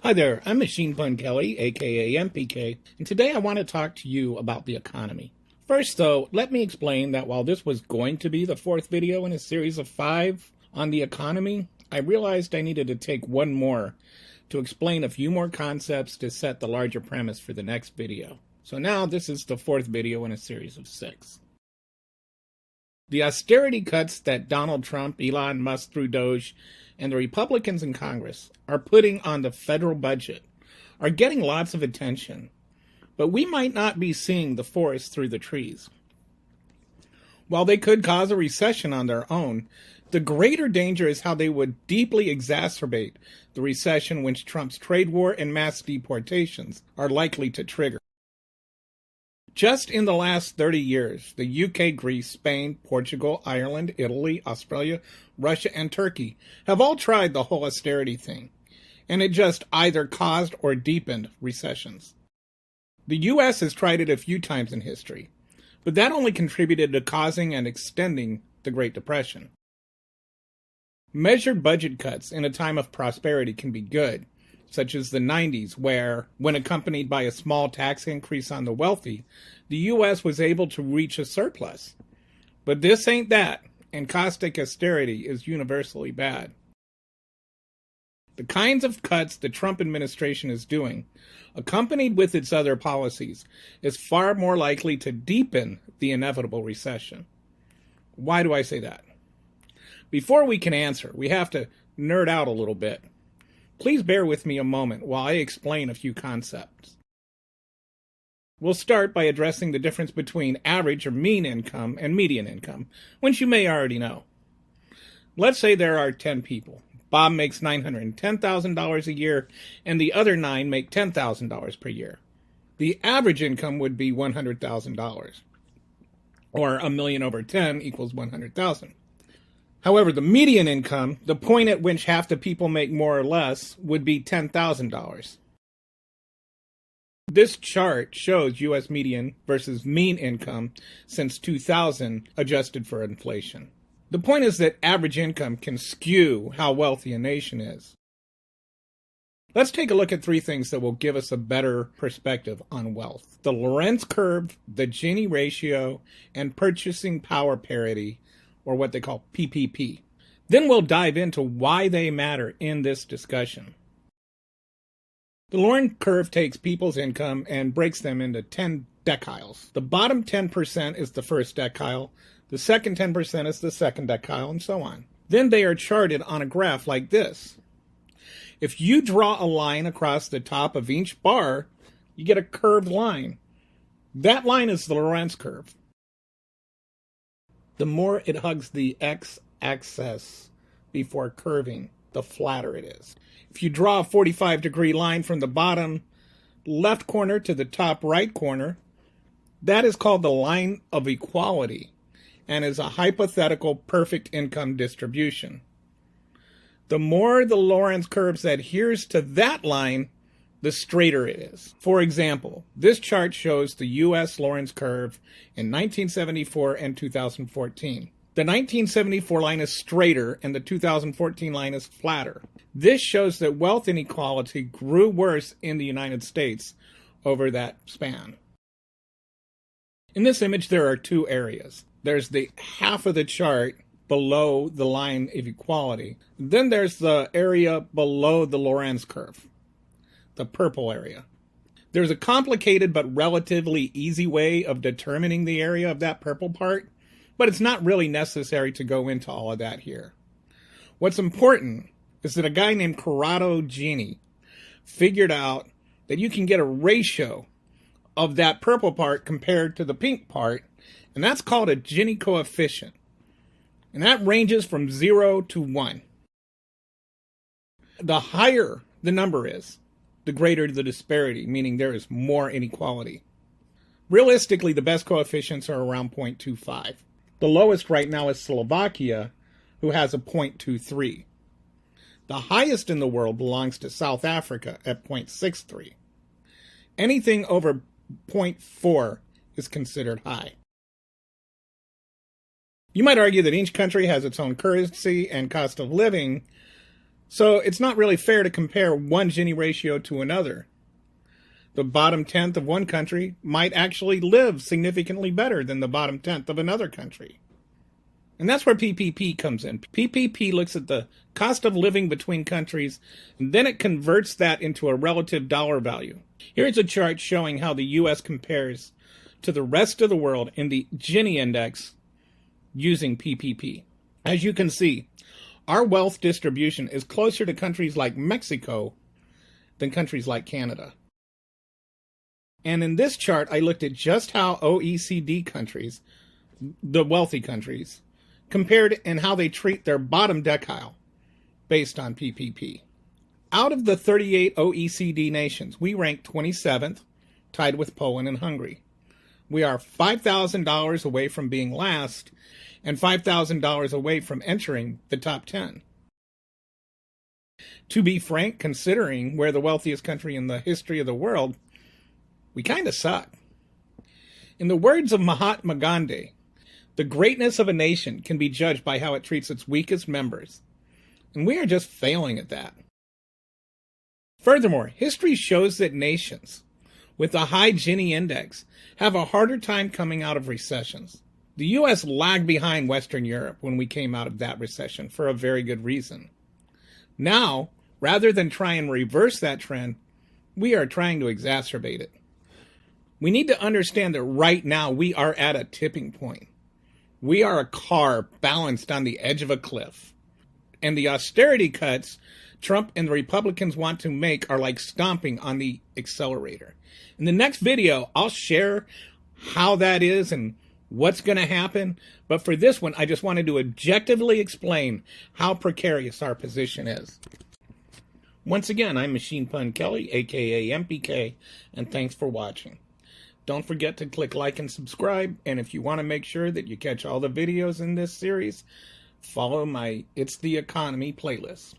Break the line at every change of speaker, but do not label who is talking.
Hi there, I'm Machine Pun Kelly, aka MPK, and today I want to talk to you about the economy. First though, let me explain that while this was going to be the fourth video in a series of 5 on the economy, I realized I needed to take one more to explain a few more concepts to set the larger premise for the next video. So now this is the fourth video in a series of 6. The austerity cuts that Donald Trump, Elon Musk through DOGE, and the Republicans in Congress are putting on the federal budget are getting lots of attention, but we might not be seeing the forest through the trees. While they could cause a recession on their own, the greater danger is how they would deeply exacerbate the recession which Trump's trade war and mass deportations are likely to trigger. Just in the last 30 years, the UK, Greece, Spain, Portugal, Ireland, Italy, Australia, Russia, and Turkey have all tried the whole austerity thing, and it just either caused or deepened recessions. The US has tried it a few times in history, but that only contributed to causing and extending the Great Depression. Measured budget cuts in a time of prosperity can be good, such as the 90s, where, when accompanied by a small tax increase on the wealthy, the U.S. was able to reach a surplus. But this ain't that, and caustic austerity is universally bad. The kinds of cuts the Trump administration is doing, accompanied with its other policies, is far more likely to deepen the inevitable recession. Why do I say that? Before we can answer, we have to nerd out a little bit. Please bear with me a moment while I explain a few concepts. We'll start by addressing the difference between average or mean income and median income, which you may already know. Let's say there are 10 people. Bob makes $910,000 a year, and the other 9 make $10,000 per year. The average income would be $100,000, or a million over 10 equals 100,000. However, the median income, the point at which half the people make more or less, would be $10,000. This chart shows U.S. median versus mean income since 2000, adjusted for inflation. The point is that average income can skew how wealthy a nation is. Let's take a look at 3 things that will give us a better perspective on wealth: the Lorenz curve, the Gini ratio, and purchasing power parity, or what they call PPP. Then we'll dive into why they matter in this discussion. The Lorenz curve takes people's income and breaks them into 10 deciles. The bottom 10% is the first decile, the second 10% is the second decile, and so on. Then they are charted on a graph like this. If you draw a line across the top of each bar, you get a curved line. That line is the Lorenz curve. The more it hugs the x-axis before curving, the flatter it is. If you draw a 45-degree line from the bottom left corner to the top right corner, that is called the line of equality and is a hypothetical perfect income distribution. The more the Lorenz curve adheres to that line, the straighter it is. For example, this chart shows the U.S. Lorenz curve in 1974 and 2014. The 1974 line is straighter and the 2014 line is flatter. This shows that wealth inequality grew worse in the United States over that span. In this image, there are 2 areas. There's the half of the chart below the line of equality. Then there's the area below the Lorenz curve, the purple area. There's a complicated but relatively easy way of determining the area of that purple part, but it's not really necessary to go into all of that here. What's important is that a guy named Corrado Gini figured out that you can get a ratio of that purple part compared to the pink part, and that's called a Gini coefficient. And that ranges from 0 to 1. The higher the number is, the greater the disparity, meaning there is more inequality. Realistically, the best coefficients are around 0.25. The lowest right now is Slovakia, who has a 0.23. The highest in the world belongs to South Africa at 0.63. Anything over 0.4 is considered high. You might argue that each country has its own currency and cost of living, So it's not really fair to compare one Gini ratio to another. The bottom tenth of one country might actually live significantly better than the bottom tenth of another country. And that's where PPP comes in. PPP looks at the cost of living between countries, and then it converts that into a relative dollar value. Here's a chart showing how the U.S. compares to the rest of the world in the Gini index using PPP. As you can see, our wealth distribution is closer to countries like Mexico than countries like Canada. And in this chart, I looked at just how OECD countries, the wealthy countries, compared and how they treat their bottom decile based on PPP. Out of the 38 OECD nations, we rank 27th, tied with Poland and Hungary. We are $5,000 away from being last and $5,000 away from entering the top 10. To be frank, considering we're the wealthiest country in the history of the world, we kind of suck. In the words of Mahatma Gandhi, the greatness of a nation can be judged by how it treats its weakest members, and we are just failing at that. Furthermore, history shows that nations with a high Gini index have a harder time coming out of recessions. The U.S. lagged behind Western Europe when we came out of that recession for a very good reason. Now, rather than try and reverse that trend, we are trying to exacerbate it. We need to understand that right now we are at a tipping point. We are a car balanced on the edge of a cliff. And the austerity cuts Trump and the Republicans want to make are like stomping on the accelerator. In the next video, I'll share how that is and what's going to happen. But for this one, I just wanted to objectively explain how precarious our position is. Once again, I'm Machine Pun Kelly, aka MPK, and thanks for watching. Don't forget to click like and subscribe, and if you want to make sure that you catch all the videos in this series, follow my It's the Economy playlist.